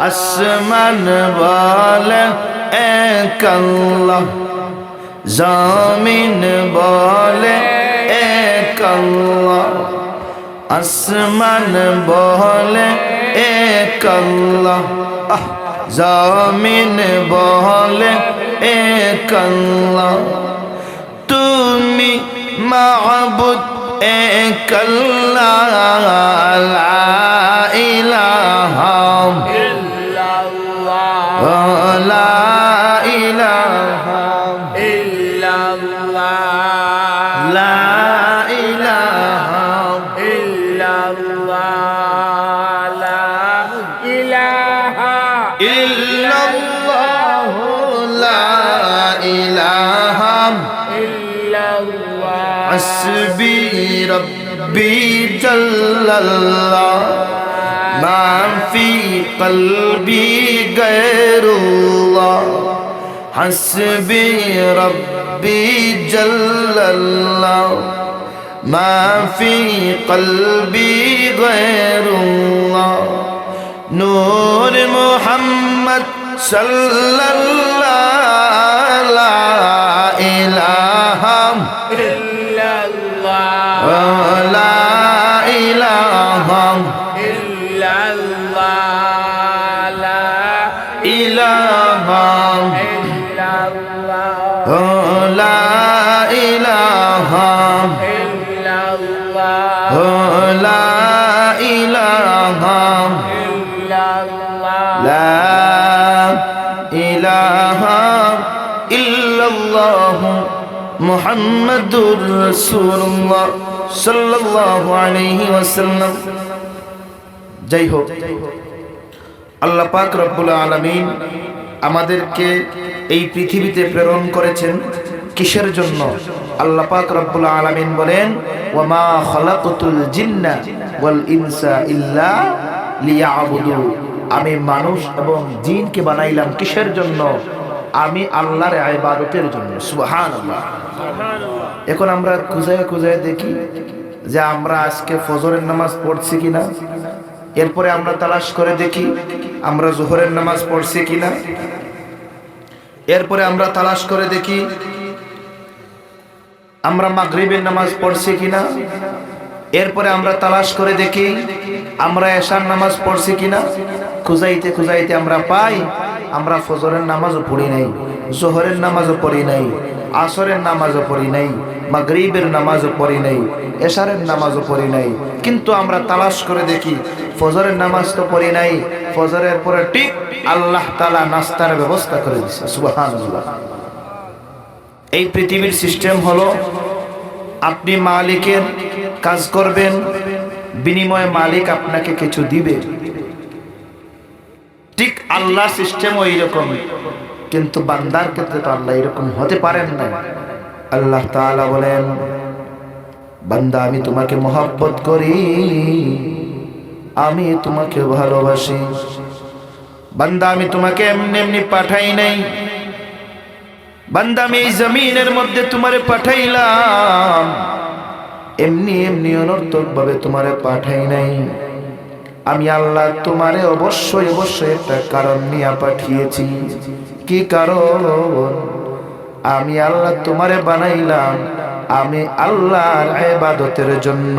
আসমান বলে এক আল্লাহ, জমিন বলে এক আল্লাহ। আসমান বলে এক আল্লাহ, জমিন বলে এক আল্লাহ। তুমি মাবুদ এক আল্লাহ, লা ইলাহা ইল্লাল্লাহ, লা ইলাহা ইল্লাল্লাহ, লা ইলাহা ইল্লাল্লাহ, লা ইলাহা ইল্লাল্লাহ, লা ইলাহা ইল্লাল্লাহ। হাসবি রব্বি জাল্লাল্লাহ, মা ফি কলবি গায়রুল্লাহ। হাসবি রব্বি জাল্লাল্লাহ, মা ফি কলবি গায়রুল্লাহ। নূর মুহাম্মদ সাল্লাল্লাহ, লা ইলাহা ইল্লাল্লাহ, লা ইলাহা ইল্লাল্লাহ, লা ইলাহা ইল্লাল্লাহ, লা ইলাহা ইল্লাল্লাহ, লা ইলাহা ইল্লাল্লাহ, লা ইলাহা ইল্লাল্লাহ মুহাম্মাদুর রাসূলুল্লাহ সাল্লাল্লাহু আলাইহি ওয়াসাল্লাম। যাই হোক, আল্লাহ পাক রব্বুল আলামিন আমাদেরকে এই পৃথিবীতে প্রেরণ করেছেন কিসের জন্য? আল্লাহ পাক রব্বুল আলামিন বলেন, ওয়া মা খালাকতুল জিন্না ওয়াল ইনসা ইল্লা লিয়াবুদু। আমি মানুষ এবং জিনকে বানাইলাম কিসের জন্য? আমি আল্লাহর ইবাদতের জন্য। সুবহানাল্লাহ। এখন আমরা খুঁজে দেখি যে আমরা আজকে ফজরের নামাজ পড়ছি কিনা। এরপরে আমরা তালাশ করে দেখি আমরা জোহরের নামাজ পড়ছি কিনা। এরপরে আমরা তালাশ করে দেখি আমরা মাগরিবের নামাজ পড়ছি কিনা। এরপরে আমরা তালাশ করে দেখি আমরা এশার নামাজ পড়ছি কিনা। খুঁজাইতে খুঁজাইতে আমরা পাই আমরা ফজরের নামাজও পড়ি নাই, জোহরের নামাজও পড়ি নাই, আসরের নামাজও পড়ি নাই, মাগরিবের নামাজও পড়ি নাই, এশারের নামাজও পড়ি নাই। কিন্তু আমরা তালাশ করে দেখি ফজরের নামাজ তো পড়ি নাই। ফজরের পরে ঠিক আল্লাহ তাআলা নাস্তার ব্যবস্থা করে দিয়েছে। সুবহানাল্লাহ। এই পৃথিবীর সিস্টেম হলো আপনি মালিকের কাজ করবেন, বিনিময়ে মালিক আপনাকে কিছু দিবে। ঠিক আল্লাহ সিস্টেম ওই রকম, কিন্তু বান্দার ক্ষেত্রে তো আল্লাহ এরকম হতে পারেন না। আল্লাহ তাআলা বলেন, বান্দা আমি তোমাকে মহব্বত করি, আমি তোমাকে ভালোবাসি। বান্দা আমি তোমাকে এমনি এমনি পাঠাই নাই। বান্দা আমি এই জমিনের মধ্যে তোমারে পাঠাইলাম, এমনি এমনি অনর্থক ভাবে তোমারে পাঠাই নাই। আমি আল্লাহ তোমারে অবশ্যই অবশ্যই একটা কারণ নিয়ে পাঠিয়েছি। কি কারণ? আমি আল্লাহ তোমারে বানাইলাম আমি আল্লাহর ইবাদতের জন্য।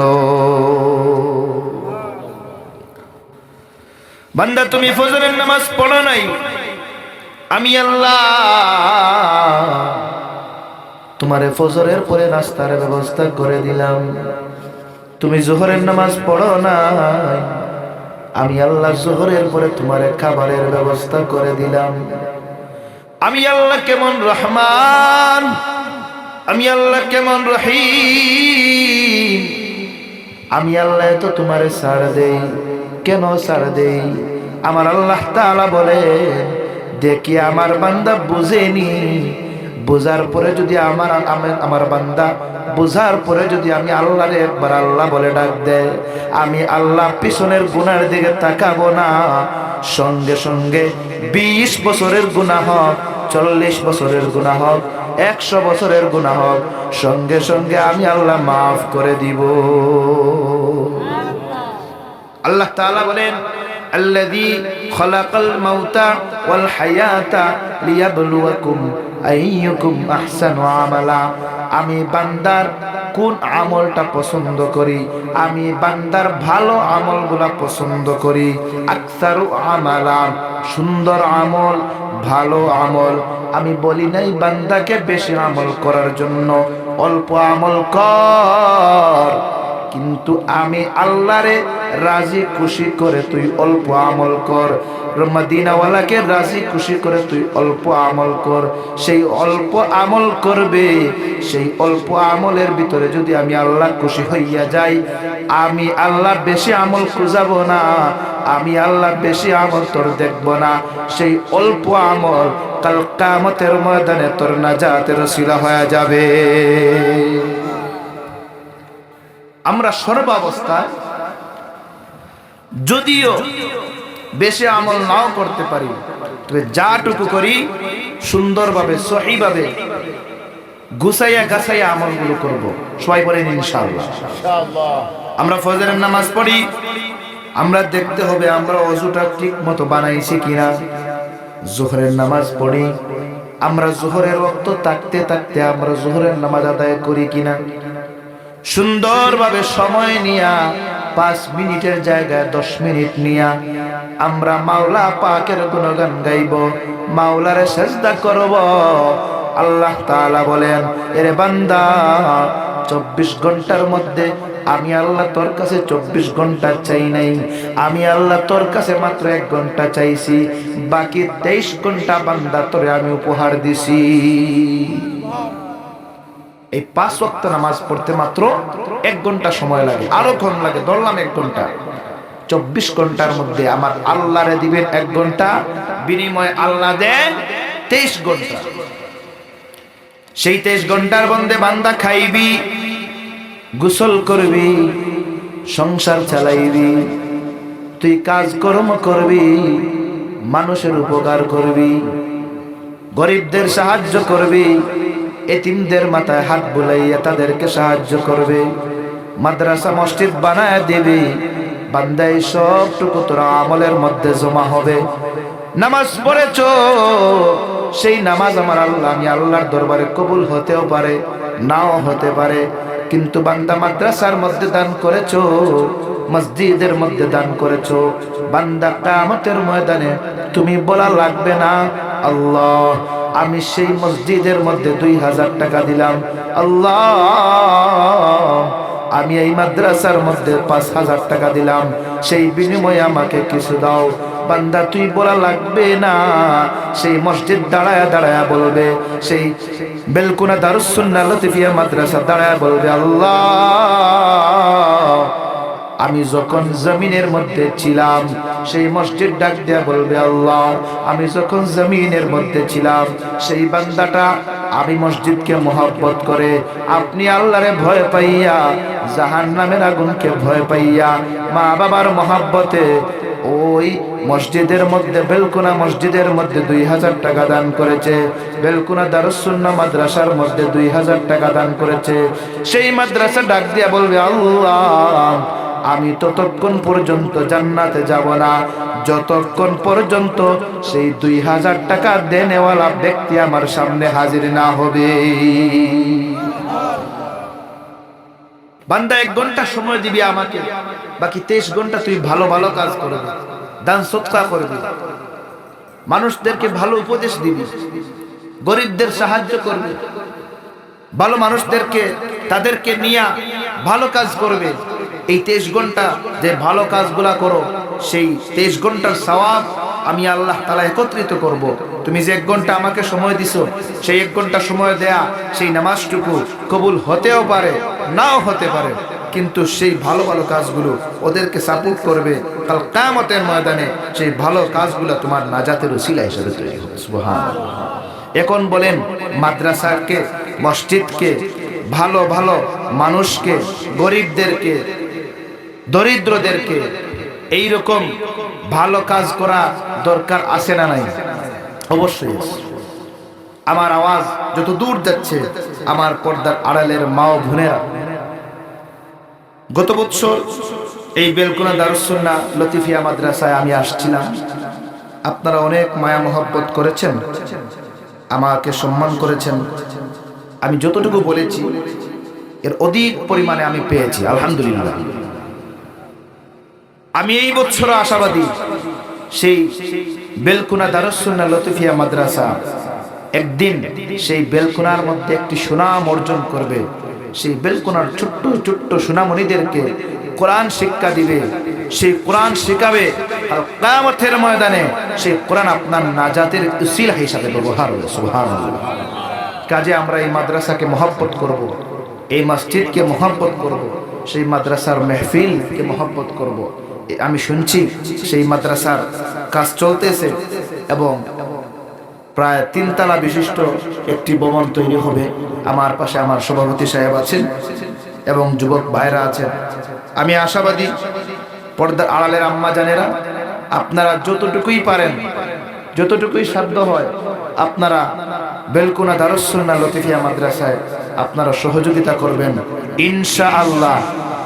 বান্দা তুমি ফজরের নামাজ পড়ো নাই, আমি আল্লাহ তোমারে ফজরের পরে নাস্তার ব্যবস্থা করে দিলাম। তুমি জোহরের নামাজ পড়ো নাই, আমি আল্লাহ জোহরের পরে তোমারে খাবারের ব্যবস্থা করে দিলাম। আমি আল্লাহ কেমন রহমান, আমি আল্লাহ কেমন রহিম। আমি আল্লাহ তো তোমারে ছাড় দেই। কেন ছাড় দেই? আমার আল্লাহ তাআলা বলে, দেখি আমার বান্দা বুঝেনি, বোঝার পরে যদি আমার বান্দা বোঝার পরে যদি আমি আল্লাহরে একবার আল্লাহ বলে ডাক দেয়, আমি আল্লাহ পিছনের গুনার দিকে তাকাবো না। সঙ্গে সঙ্গে 20 বছরের গুনাহ হোক, 40 বছরের গুনাহ হোক, 100 বছরের গুনাহ হোক, সঙ্গে সঙ্গে আমি আল্লাহ মাফ করে দিব। আল্লাহ তাআলা বলেন, আল্লাযী খালাকাল মাউতা ওয়াল হায়াতা লিয়াবলুয়াকুম আইয়ুকুম আহসানু আমালা। আমি বান্দার কোন আমলটা পছন্দ করি, আমি বান্দার ভালো আমলগুলা পছন্দ করি। আকসারু আমালা, সুন্দর আমল, ভালো আমল। আমি বলি নাই বান্দাকে বেশি আমল করার জন্য, অল্প আমল কর, কিন্তু আমি আল্লাহরে রাজি খুশি করে তুই অল্প আমল কর। মদিনাওয়ালাকে রাজি খুশি করে তুই অল্প আমল কর। সেই অল্প আমল করবে, সেই অল্প আমলের ভিতরে যদি আমি আল্লাহ খুশি হইয়া যাই, আমি আল্লাহ বেশি আমল খুঁজাবো না, আমি আল্লাহ বেশি আমল তোর দেখবো না। সেই অল্প আমল কাল কিয়ামতের ময়দানে তোর নাজাতের ওসিলা হয়ে যাবে। আমরা সর্বাবস্থায় যদিও বেশি আমল নাও করতে পারি, তবে যাটুকু করি সুন্দরভাবে সহিভাবে গুছাইয়া গাছাইয়া আমলগুলো করব। সবাই বলেন ইনশাআল্লাহ। আমরা ফজরের নামাজ পড়ি, আমরা দেখতে হবে আমরা ওযুটা ঠিক মতো বানাইছি কিনা। যোহরের নামাজ পড়ি, আমরা যোহরের ওয়াক্ত থাকতে থাকতে আমরা যোহরের নামাজ আদায় করি কিনা। সুন্দরভাবে সময় নিয়া 5 মিনিটের জায়গায় 10 মিনিট নিয়া আমরা মাওলা পাকের গুণগান গাইব, মাওলারে সিজদা করব। আল্লাহ তাআলা বলেন, এরে বান্দা 24 ঘন্টার মধ্যে আমি আল্লাহ তোর কাছে 24 ঘন্টা চাই নাই, আমি আল্লাহ তোর কাছে মাত্র 1 ঘন্টা চাইছি, বাকি 23 ঘন্টা বান্দা তোরে আমি উপহার দিছি। এই 5 ওয়াক্ত নামাজ পড়তে মাত্র 1 ঘন্টা সময় লাগে, আরো কম লাগে, ধরলাম 1 ঘন্টা। 24 ঘন্টার মধ্যে আমার আল্লাহরে দিবেন 1 ঘন্টা, বিনিময়ে আল্লাহ দেন 23 ঘন্টা। সেই 23 ঘন্টার মধ্যে বান্দা খাইবি, গোসল করবি, সংসার চালাইবি, তুই কাজকর্ম করবি, মানুষের উপকার করবি, গরিবদের সাহায্য করবি, এতিমদের মাথায় হাত বুলাইয়া তাদেরকে সাহায্য করবে, মাদ্রাসা মসজিদ বানায় দিবি। বান্দা এই সবটুকু তোর আমলের মধ্যে জমা হবে। নামাজ পড়েছো, সেই নামাজ আমার আল্লাহ, আমি আল্লাহর দরবারে কবুল হতেও পারে, নাও হতে পারে। কিন্তু বান্দা মাদ্রাসার মধ্যে দান করেছো, মসজিদের মধ্যে দান করেছো, বান্দা কিয়ামতের ময়দানে তুমি বলা লাগবে না, আল্লাহ আমি সেই মসজিদের মধ্যে 2000 টাকা দিলাম, আল্লাহ আমি এই মাদ্রাসার মধ্যে 5000 টাকা দিলাম, সেই বিনিময়ে আমাকে কিছু দাও। বান্দা তুই বলা লাগবে না, সেই মসজিদ দাঁড়ায়া দাঁড়ায়া বলবে, সেই বেলকুনা দারুস সুন্নাহ লতিফিয়া মাদ্রাসা দাঁড়ায়া বলবে, আল্লাহ আমি যখন জমিনের মধ্যে ছিলাম, সেই মসজিদ ডাক দিয়া বলবে, আল্লাহ আমি যখন জমিনের মধ্যে ছিলাম, সেই বান্দাটা আমি মসজিদকে মহব্বত করে, আপনি আল্লাহরে ভয় পাইয়া, জাহান্নামের আগুনকে ভয় পাইয়া, মা বাবার মহব্বতে ওই মসজিদের মধ্যে, বেলকুনা মসজিদের মধ্যে 2000 টাকা দান করেছে, বেলকুনা দারুস সুন্নাহ মাদ্রাসার মধ্যে 2000 টাকা দান করেছে। সেই মাদ্রাসা ডাক দিয়া বলবে, আল্লাহ আমি ততক্ষণ পর্যন্ত জান্নাতে যাব না যতক্ষণ পর্যন্ত সেই 2000 টাকা দেনেওয়ালা ব্যক্তি আমার সামনে হাজির না হবে। বান্দা 1 ঘন্টা সময় দিবি আমাকে, বাকি 23 ঘন্টা তুই ভালো ভালো কাজ করবি, দান সদকা করবি, মানুষদেরকে ভালো উপদেশ দিবি, গরিবদের সাহায্য করবি, ভালো মানুষদেরকে তাদেরকে নিয়ে ভালো কাজ করবে। এই 23 ঘন্টা যে ভালো কাজগুলা করো, সেই 23 ঘন্টার সওয়াব আমি আল্লাহ তাআলা একত্রিত করব। তুমি যে 1 ঘন্টা আমাকে সময় দিছো, সেই 1 ঘন্টা সময় দেয়া সেই নামাজটুকু কবুল হতেও পারে, নাও হতে পারে, কিন্তু সেই ভালো ভালো কাজগুলো ওদেরকে সাপোর্ট করবে। কাল কিয়ামতের ময়দানে সেই ভালো কাজগুলো তোমার নাজাতের ওসিলা হিসেবে তৈরি হবে। সুবহানাল্লাহ। এখন বলেন, মাদ্রাসাকে, মসজিদকে, ভালো ভালো মানুষকে, গরিবদেরকে, দরিদ্রদেরকে এইরকম ভালো কাজ করা দরকার আছে না নাই? অবশ্যই আছে। আমার আওয়াজ যত দূর যাচ্ছে, আমার পর্দার আড়ালের মা ও বোনেরা, গত বছর এই বেলকুনা দারুস সুন্নাহ লতিফিয়া মাদ্রাসায় আমি আসছিলাম। আপনারা অনেক মায়া মহব্বত করেছেন, আমাকে সম্মান করেছেন। আমি যতটুকু বলেছি এর অধিক পরিমাণে আমি পেয়েছি, আলহামদুলিল্লাহ। আমি এই বছর আশাবাদী সেই বেলকুনা দারুস সুন্নাহ লতিফিয়া মাদ্রাসা একদিন সেই বেলকুনার মধ্যে একটি সুনাম অর্জন করবে। সেই বেলকুনার ছোট্ট ছোট্ট সুনামণিদেরকে কোরআন শিক্ষা দিবে, সেই কোরআন শিখাবে, আর কিয়ামতের ময়দানে সেই কোরআন আপনার নাজাতের উসিলা হিসাবে ব্যবহার হবে। সুবহানাল্লাহ। কাজে আমরা এই মাদ্রাসাকে মহব্বত করব, এই মসজিদকে মহব্বত করব, সেই মাদ্রাসার মেহফিলকে মহব্বত করব। আমি শুনছি সেই মাদ্রাসার কাজ চলতেছে এবং প্রায় 3 তলা বিশিষ্ট একটি ভবন তৈরি হবে। আমার পাশে আমার সভাপতি সাহেব আছেন এবং যুবক ভাইরা আছেন। আমি আশাবাদী পর্দার আড়ালের আম্মা জানেরা, আপনারা যতটুকুই পারেন, যতটুকুই সাধ্য হয়, আপনারা বেলকুনা দারুস সুন্নাহ লতিফিয়া মাদ্রাসায় আপনারা সহযোগিতা করবেন ইনশাআল্লাহ।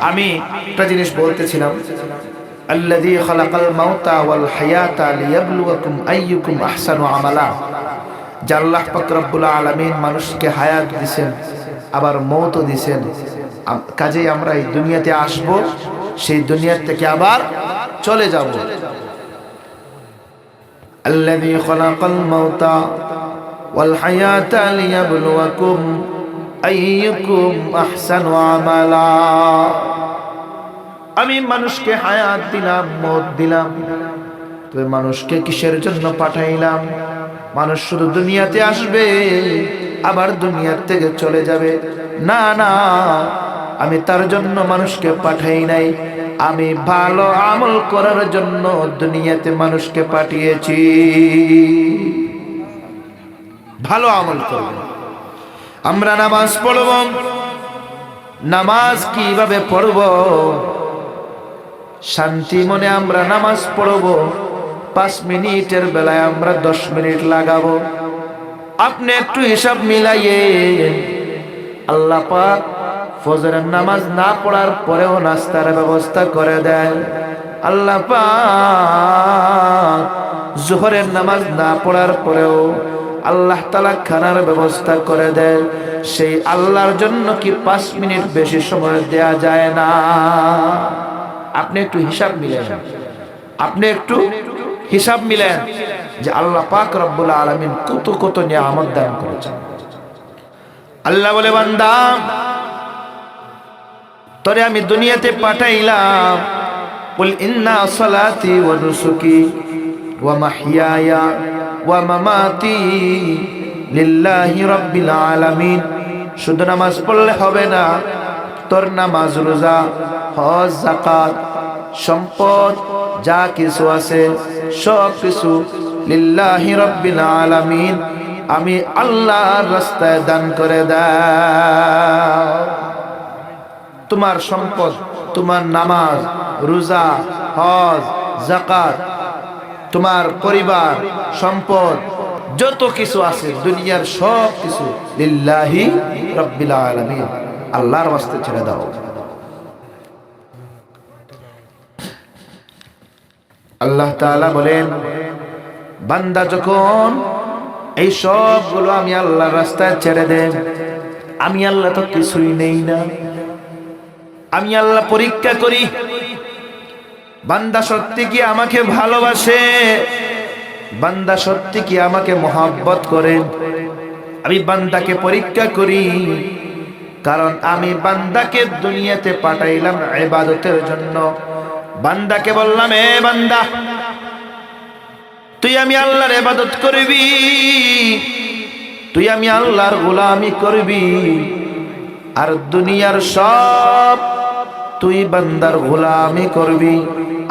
আমি একটা জিনিস বলতেছিলাম, আল্লাযী খালাকাল মাউতা ওয়াল হায়াতা লিয়াবলুয়াকুম আইয়ুকুম আহসানু আমালা। যে আল্লাহ পাক রব্বুল আলামিন মানুষকে হায়াত দিয়েছেন, আবার মওতও দিয়েছেন। কাজেই আমরা এই দুনিয়াতে আসব, সেই দুনিয়া থেকে আবার চলে যাব। আল্লাযী খালাকাল মাউতা ওয়াল হায়াতা লিয়াবলুয়াকুম আইয়ুকুম আহসানু আমালা। আমি মানুষকে হায়াত দিলাম, মওত দিলাম, তবে মানুষকে কিসের জন্য পাঠাইলাম? মানুষ শুধু দুনিয়াতে আসবে আবার দুনিয়া থেকে চলে যাবে? না না, আমি তার জন্য মানুষকে পাঠাই নাই, আমি ভালো আমল করার জন্য দুনিয়াতে মানুষকে পাঠিয়েছি। ভালো আমল করব। আমরা নামাজ পড়ব। নামাজ কিভাবে পড়ব? শান্তি মনে আমরা নামাজ পড়ব। 5 মিনিটের বেলায় আমরা 10 মিনিট লাগাবো। আপনি একটু হিসাব মিলাইয়ে, আল্লাহ পাক ফজরের নামাজ না পড়ার পরেও নাস্তার ব্যবস্থা করে দেন। আল্লাহ পাক যোহরের নামাজ না পড়ার পরেও আল্লাহ তাআলা খানার ব্যবস্থা করে দেন। সেই আল্লাহর জন্য কি 5 মিনিট বেশি সময় দেয়া যায় না? আপনি একটু হিসাব মিলেন, আপনি একটু হিসাব মিলেন যে আল্লাহ পাক রব্বুল আলামিন কত কত নিয়ামত দান করেছেন। আল্লাহ বলে, বান্দা তোরে আমি দুনিয়াতে পাঠাইলাম, কুল ইন্না সালাতি ওয়া নুসুকি ওয়া মাহইয়ায়া ওয়া মামাতি লিল্লাহি রাব্বিল আলামিন। শুধু নামাজ পড়লে হবে না, তোর নামাজ, রোজা, হজ, যাকাত, সম্পদ যা কিছু আছে সব কিছু লিল্লাহি রাব্বিল আলামিন, আমি আল্লাহর রাস্তায় দান করে দাও। তোমার সম্পদ, তোমার নামাজ, রোজা, হজ, যাকাত, তোমার পরিবার, সম্পদ যত কিছু আছে দুনিয়ার সব কিছু লিল্লাহি রাব্বিল আলামিন, আল্লাহর ওয়াস্তে ছেড়ে দাও। আল্লাহ তাআলা বলেন, বান্দা যখন এই সবগুলো আমি আল্লাহর রাস্তায় ছেড়ে দেন, আমি আল্লাহ তো কিছুই নেই না, আমি আল্লাহ পরীক্ষা করি বান্দা সত্যি কি আমাকে ভালোবাসে, বান্দা সত্যি কি আমাকে মহব্বত করে। আমি বান্দাকে পরীক্ষা করি, কারণ আমি বান্দাকে দুনিয়াতে পাঠাইলাম ইবাদতের জন্য। বান্দাকে বললাম, এ বান্দা, তুই আমি আল্লাহর ইবাদত করবি, তুই আমি আল্লাহর গোলামি করবি, আর দুনিয়ার সব তুই বান্দার গোলামি করবি।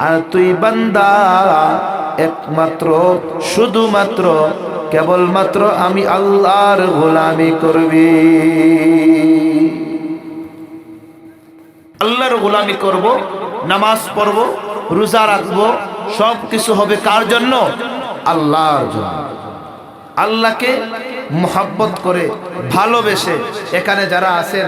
আর তুই বান্দা একমাত্র শুধুমাত্র কেবলমাত্র আমি আল্লাহর গোলামি করবি। আল্লাহর গোলামি করব, নামাজ পড়ব, রোজা রাখবো, সব কিছু হবে কার জন্য? আল্লাহর জন্য। আল্লাহকে মহব্বত করে ভালোবেসে এখানে যারা আছেন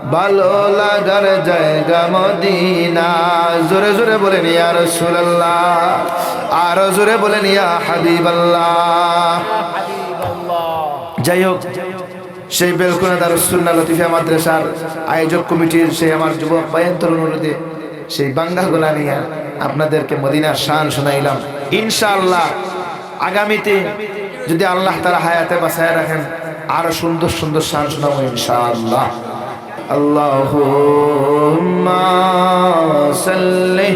ভালো লাগার জায়গা মদিনা। জোরে জোরে বলেন ইয়া রাসূলুল্লাহ, আরো জোরে বলেন ইয়া হাবিবাল্লাহ। যাই হোক, সেই বেলকুনা দারুস সুন্নাহ লতিফিয়া মাদ্রাসার আয়োজক কমিটির সেই আমার যুবক ভাইয়ের অনুরোধে সেই বাঙ্গাগুলা নিয়ে আপনাদেরকে মদিনার শান শোনাইলাম। ইনশাআল্লাহ আগামীতে যদি আল্লাহ তাআলা হায়াতে বাঁচায় রাখেন আরো সুন্দর সুন্দর শান শোনাবো ইনশাআল্লাহ। আল্লাহুম্মা সাল্লি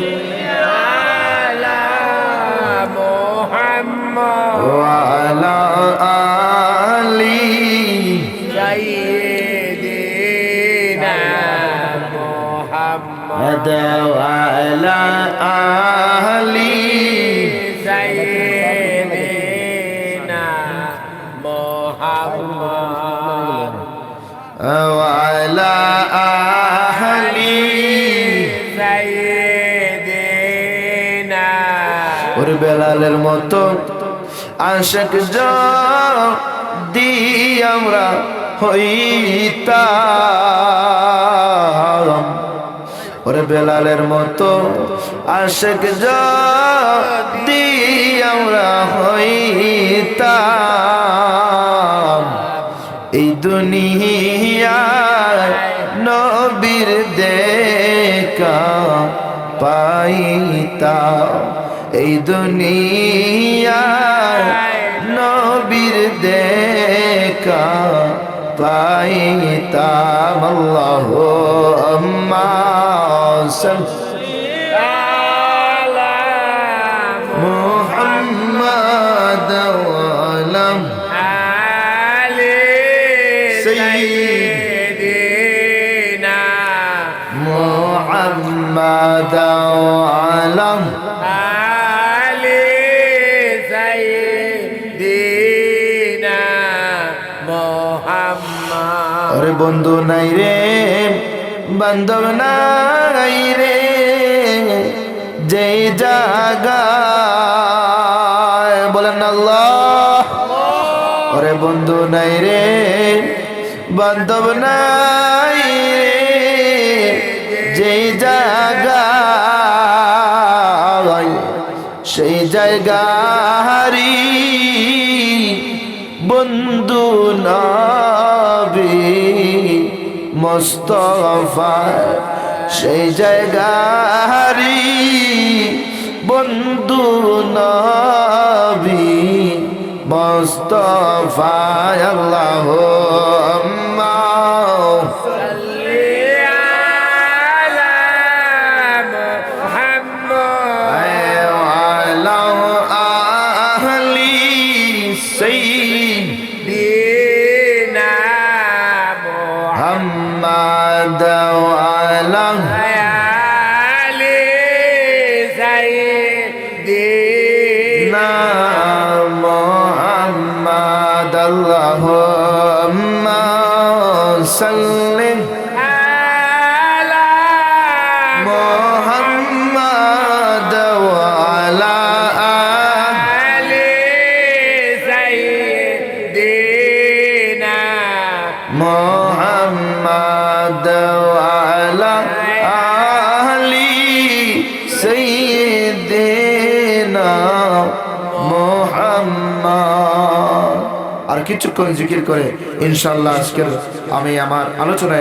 আলা মুহাম্মাদ ওয়া আলা আলি সাইয়্যিদিনা মুহাম্মাদ ওয়া আলা আলি সাইয়্যিদিনা মুহাম্মাদ ওয়া আলা আহলি সাইয়্যিদিনা। ওরে বেলালের মতো আশিক যদি আমরা হইতাম, ওরে বেলালের মতো আশিক যদি আমরা হইতাম, এই দুনিয়ায় নবীর দেখা পাইতাম, এই দুনিয়ায় নবীর দেখা পাইতাম। আল্লাহুম্মা সাল্লি আলা মুহাম্মাদ ওয়া আলা سيدنا محمد وعلى آل سيدنا محمد। ওরে বন্ধু নাই রে, বান্ধব নাই রে, যে জায়গায় বলেন আল্লাহ। ওরে বন্ধু নাই রে, বান্ধব নাই রে, যেই জায়গায় সেই জায়গারি বন্ধু নবী মুস্তাফা, সেই জায়গারি বন্ধু নবী মুস্তাফা। আল্লাহুম্মা সাল্লি আলা মুহাম্মাদ ওয়া আলা আহলি সাইয়্যিদিনা মুহাম্মাদ ওয়া আলা আলি সাইয়্যিদিনা মুহাম্মাদ। আল্লাহুম্মা সাল্লি আলা মুহাম্মাদ ওয়া আলা আলি সাইয়্যিদিনা মুহাম্মাদ ওয়া আলা আলি সাইয়্যিদিনা মুহাম্মাদ। আর কিছুক্ষণ জিকির করে ইনশাআল্লাহ আজকের আমি আমার আলোচনা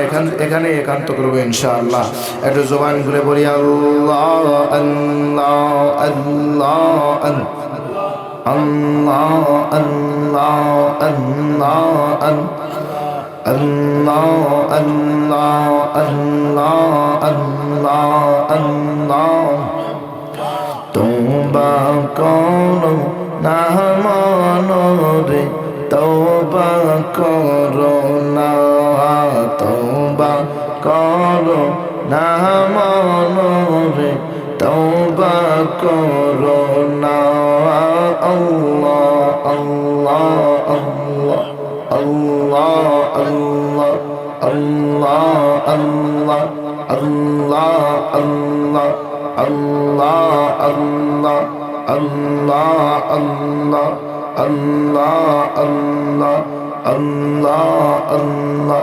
এখানে একান্ত করবো ইনশাআল্লাহ। একটু জবান ঘুরে বলি আল্লাহ আল্লাহ আল্লাহ আল্লাহ আল্লাহ আল্লাহ আল্লাহ আল্লাহ আল্লাহ আল্লাহ আল্লাহ। তোবা করো না মনরে, তওবা করো না, তওবা করো না মনরে, তওবা করো না। আল্লাহ আল্লাহ আল্লাহ আল্লাহ আল্লাহ আল্লাহ আল্লাহ আল্লাহ আল্লাহ আল্লাহ আল্লাহ আল্লাহ আল্লাহ আল্লাহ আল্লাহ আল্লাহ আল্লাহ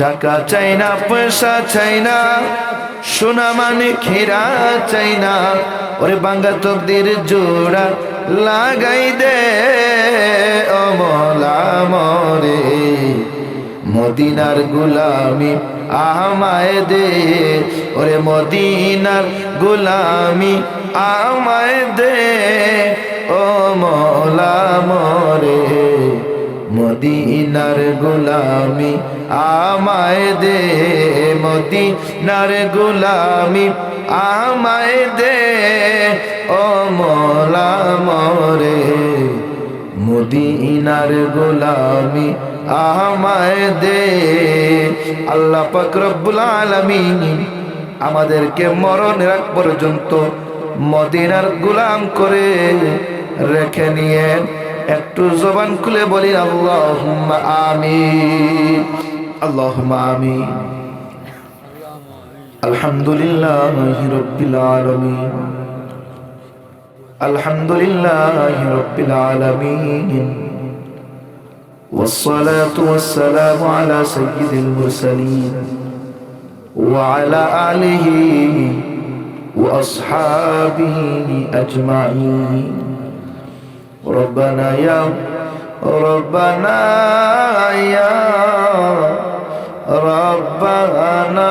টাকা চাই না, পয়সা চাই না, সোনা মানে হীরা চাই না, ওরে বাঙ্গা তকদির জোড়া লাগাই দে ও মওলা মরে, মদিনার গোলামি আমায় দে, ওরে মদিনার গোলামি আমায় দে ও মওলা মরে, মদিনার গোলামি আমায় দে, মদিনার গোলামি আমায় দে ও মওলা মরে, মদিনার গোলামি আমায় দে। আল্লাহ পাক রব্বুল আলামিন আমাদেরকে মরণের আগ পর্যন্ত মদিনার গোলাম করে রেখে নিয়ে একটু জবান খুলে বলি আল্লাহুম্মা আমিন, আল্লাহুম্মা আমিন। আলহামদুলিল্লাহি রাব্বিল আলামিন, আলহামদুলিল্লাহি রাব্বিল আলামিন, والصلاة والسلام على سيد المرسلين وعلى آله وأصحابه أجمعين. ربنا يا ربنا يا ربنا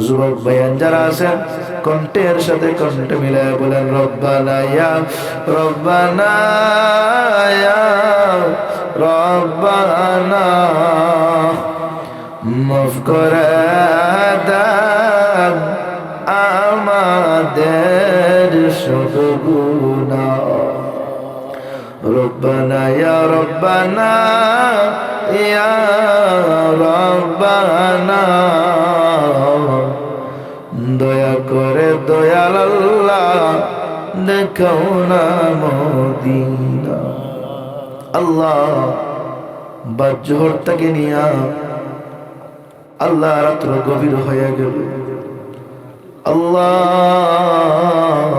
যুবক ভাইয়ান যারা আছেন কণ্ঠের সাথে কণ্ঠ মিলায় বলেন রব্বানা ইয়া রব্বানা ইয়া রব্বানা, মাফ করে দাও আমাদের সব গুনাহ। রব্বানা ইয়া রব্বানা ইয়া রব্বানা, দয়া করে দয়াল আল্লাহ দেখাও না মদিনা। আল্লাহ বাজহর থেকে নিয়া আল্লাহ রাত্র গভীর হয়ে গেল। আল্লাহ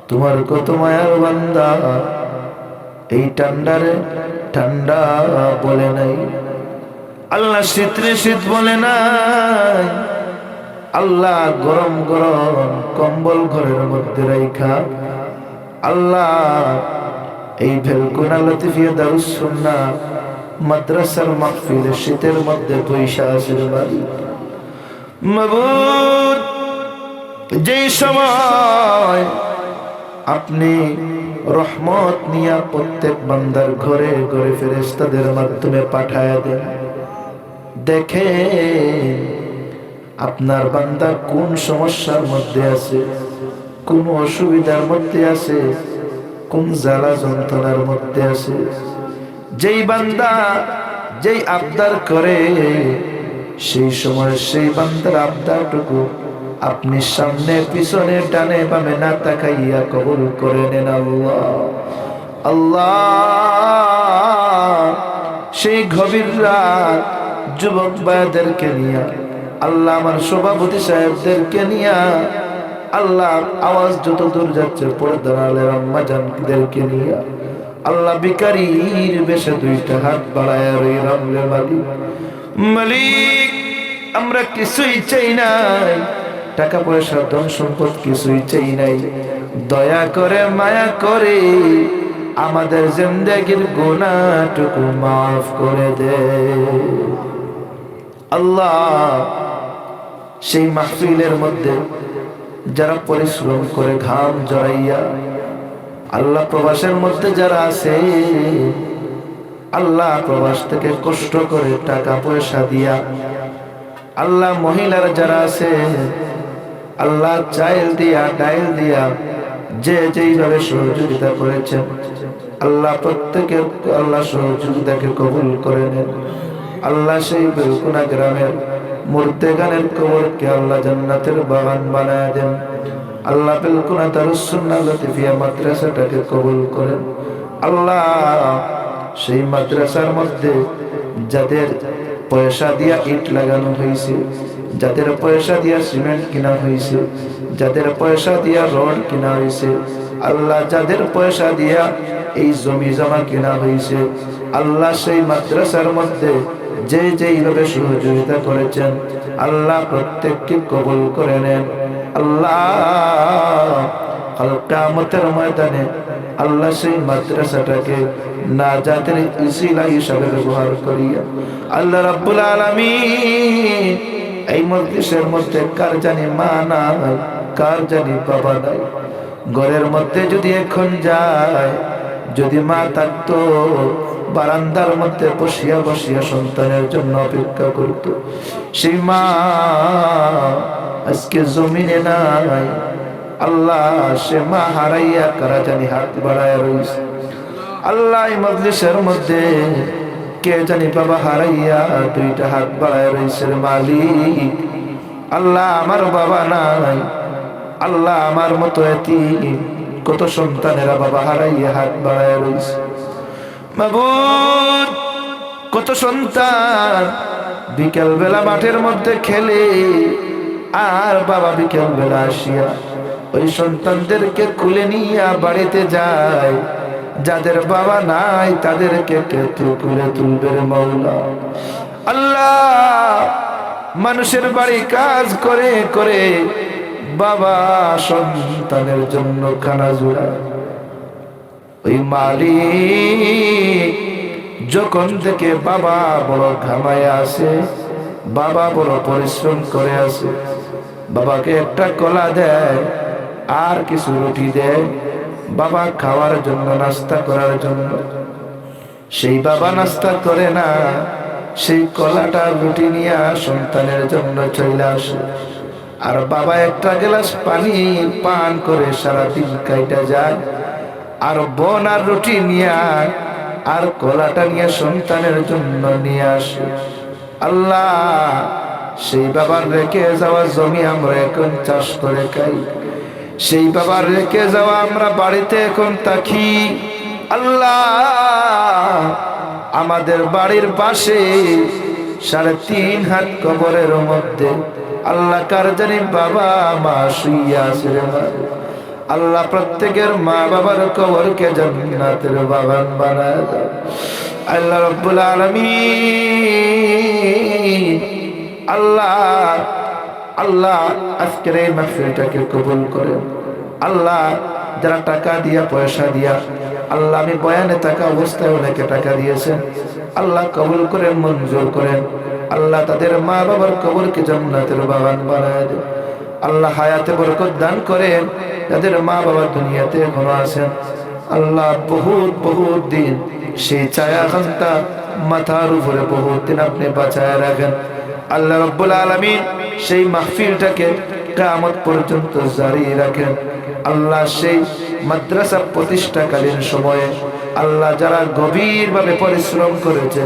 তোমার কত মায়ার বান্দা এই ঠান্ডারে ঠান্ডা বলে নাই, আল্লাহ শীতরে শীত বলে নাই, আল্লাহ গরম গরম কম্বল ঘরের মধ্যে রাইখা আল্লাহ এই ভেলকুনা লতিফিয়া দারুস সুন্নাহ মাদ্রাসার মাহফিলে শীতের মধ্যে পয়সা আসিল বাড়ি। মাবুদ যেই সময় আপনি রহমত নিয়া প্রত্যেক বান্দার ঘরে ঘরে ফেরেশতাদের মাধ্যমে পাঠায়া দেন, দেখে আপনার বান্দা কোন সমস্যার মধ্যে আছে, কোন অসুবিধার মধ্যে আছে, কোন জ্বালা যন্ত্রণার মধ্যে আছে। যেই বান্দা যেই আবদার করে সেই সময় সেই বান্দার আবদারটুকু আপনি সামনে পিছনে ডানে বামে না তাকাইয়া কবুল করে নেন। আল্লাহ আল্লাহ সেই গভীর রাত যুবক ভাইদেরকে নিয়া, আল্লাহ আমার সভাপতি সাহেবদেরকে নিয়া, আল্লাহ আওয়াজ যত দূর যাচ্ছে পর্দার আলের আম্মা জানদেরকে নিয়া, আল্লাহ ভিখারির বেশে দুইটা হাত বাড়ায় রইলাম রে মালিক। মালিক আমরা কিছুই চাই নাই, টাকা পয়সা ধন সম্পদ কিছুই চাই নাই, দয়া করে মায়া করে আমাদের জিন্দেগির গুনাহটুকু মাফ করে দে। আল্লাহ সেই মাহফিলের মধ্যে যারা পরিশ্রম করে ঘাম জড়াইয়া, আল্লাহ প্রবাসের মধ্যে যারা আছে, আল্লাহ প্রবাস থেকে কষ্ট করে টাকা পয়সা দিয়া, আল্লাহ মহিলারা যারা আছে, আল্লাহ চাইল দিয়া ডাইল দিয়া যে যেইভাবে সহযোগিতা করেছেন, আল্লাহ প্রত্যেকের আল্লাহ সহযোগিতাকে কবুল করে নেন। আল্লাহ সেই বেলকুনা গ্রামের মুর্দেগানের কবরকে আল্লাহ জান্নাতের বাগান বানায় দেন। আল্লাহ বেলকুনা দারুস সুন্নাহ লতিফিয়া মাদ্রাসাটাকে কবুল করেন। আল্লাহ সেই মাদ্রাসার মধ্যে যাদের পয়সা দিয়া ইট লাগানো হয়েছে, যাদের পয়সা দিয়া সিমেন্ট কিনা হয়েছে, যাদের পয়সা দিয়া রড কিনা হয়েছে, আল্লাহ যাদের পয়সা দিয়া এই জমি জমা কেনা হয়েছে, আল্লাহ সেই মাদ্রাসার মধ্যে যে যেইভাবে সহযোগিতা করেছেন, আল্লাহ প্রত্যেককে কবুল করে নেন। আল্লাহ কাল কিয়ামতের ময়দানে আল্লাহ সেই মাদ্রাসাটাকে নাজাতের উসিলা হিসাবে ব্যবহার করিয়া আল্লাহ রাব্বুল আলামিন এই মজলিসের মধ্যে কার জানি মা নাই, কার জানি বাবা নাই, ঘরের মধ্যে যদি এখন যায়, যদি মা থাকতো বারান্দার মধ্যে বসিয়া বসিয়া সন্তানের জন্য অপেক্ষা করত, সেই মা আজকে জমিনে নাই। আল্লাহ সে মা হারাইয়া কারা জানি হাত বাড়াইয়া রয়েছে। আল্লাহ এই মজলিসের মধ্যে কে জানি বাবা হারাইয়া দুইটা হাত বাড়াইয়া রয়েছে। মালিক আল্লাহ আমার বাবা নাই, আল্লাহ আমার মতো এতিম কত সন্তানেরা বাবা হারাইয়া হাত বাড়াইয়া রয়েছে। মাবুদ কত সন্তান বিকেল বেলা মাঠের মধ্যে খেলে, আর বাবা বিকেল বেলা আসিয়া ওই সন্তানদেরকে খুলে নিয়ে বাড়িতে যায়। যাদের বাবা নাই তাদেরকে তুলে তুলবে মওলা। আল্লাহ মানুষের বাড়ি কাজ করে করে বাবা সন্তানের জন্য খানা জোড়ায়। ওই মালিক যখন থেকে বাবা বড় ঘামায় আসে, বাবা বড় পরিশ্রম করে আসে, বাবাকে একটা কলা দেয় আর কিছু রুটি দেয় বাবা খাওয়ার জন্য, নাস্তা করার জন্য। সেই বাবা নাস্তা করে না, সেই কলাটা রুটি নিয়ে সন্তানের জন্য চলে আসে। আর বাবা একটা গ্লাস পানি পান করে সারাদিন কাইটা যায়। আর বোন আর রুটি নিয়ে আর কলাটা নিয়ে সন্তানের জন্য নিয়ে আসে। আল্লাহ সেই বাবার রেখে যাওয়া জমি আমরা এখন চাষ করে খাই, সেই বাবার রেখে যাওয়া আমরা বাড়িতে এখন থাকি। আল্লাহ আমাদের বাড়ির পাশে 3.5 হাত কবরের মধ্যে আল্লাহ কার জানি বাবা মা শুইয়া আছে রে। আল্লাহ প্রত্যেকের মা বাবার কবরকে জান্নাতের বাগান বানায় দাও। আল্লাহ রাব্বুল আলামিন আল্লাহ আল্লাহ আজকের এই মাহফিলটাকে কবুল করেন। আল্লাহ যারা টাকা দিয়া পয়সা দিয়া, আল্লাহ আমি বয়ানে থাকা অবস্থায় অনেকে টাকা দিয়েছেন, আল্লাহ কবুল করেন, মঞ্জুর করেন। আল্লাহ তাদের মা বাবার কবরকে জান্নাতের বাগান বানায় দেন। আল্লাহ হায়াতে বরকত দান করেন। যাদের মা বাবা দুনিয়াতে এখনো আছেন, আল্লাহ বহুত দিন সেই ছায়া খান্তা মাথার উপরে বহুত দিন আপনি বাঁচায় রাখেন। আল্লাহ রাব্বুল আলামিন সেই মাহফিলটাকে কিয়ামত পর্যন্ত জারি রাখেন। আল্লাহ সেই মাদ্রাসা প্রতিষ্ঠাকালীন সময়ে আল্লাহ যারা গভীরভাবে পরিশ্রম করেছে,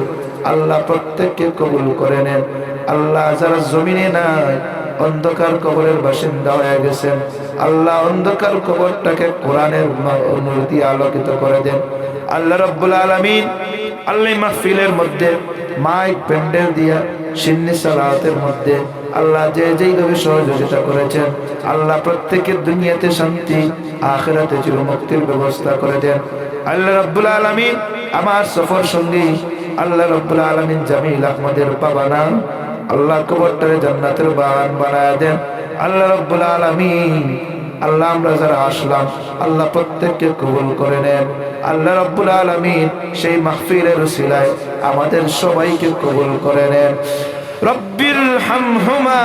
আল্লাহ প্রত্যেককে কবুল করে নেন। আল্লাহ যারা জমিনে নাই, অন্ধকার কবরের বাসিন্দা হয়ে গেছেন, আল্লাহ অন্ধকার কবরটাকে কোরআনের নূর দিয়ে আলোকিত করে দেন। আল্লাহ রাব্বুল আলামিন আল্লাহ মাহফিলের মধ্যে মাইক প্যান্ডেল দিয়া সিন্নি সালাতের মধ্যে আল্লাহ যে যেইভাবে সহযোগিতা করেছেন, আল্লাহ প্রত্যেকের দুনিয়াতে শান্তি, আখিরাতে চিরমুক্তির ব্যবস্থা করে দেন। আল্লাহ রাব্বুল আলামিন আমার সফর সঙ্গী আল্লাহ রাব্বুল আলামিন জামিল আহমদের বাবা নাম আল্লাহ কবরটারে জান্নাতের বাগান বানায় দেন। আল্লাহ রাব্বুল আলামিন আল্লাহ আমরা যারা আসলাম আল্লাহ প্রত্যেককে কবুল করে নেন। আল্লাহ রাব্বুল আলামিন সেই মাহফিলের উসিলায় আমাদের সবাইকে কবুল করে নেন। রব্বির হামহুমা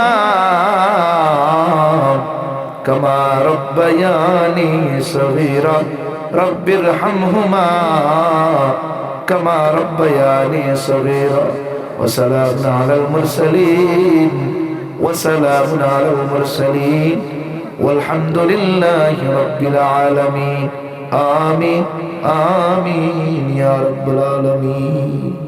কামা রব্বায়ানি সগীরা, রব্বির হামহুমা কামা রব্বায়ানি সগীরা। وسلام على المرسلين وسلام على المرسلين والحمد لله رب العالمين. آمين آمين يا رب العالمين.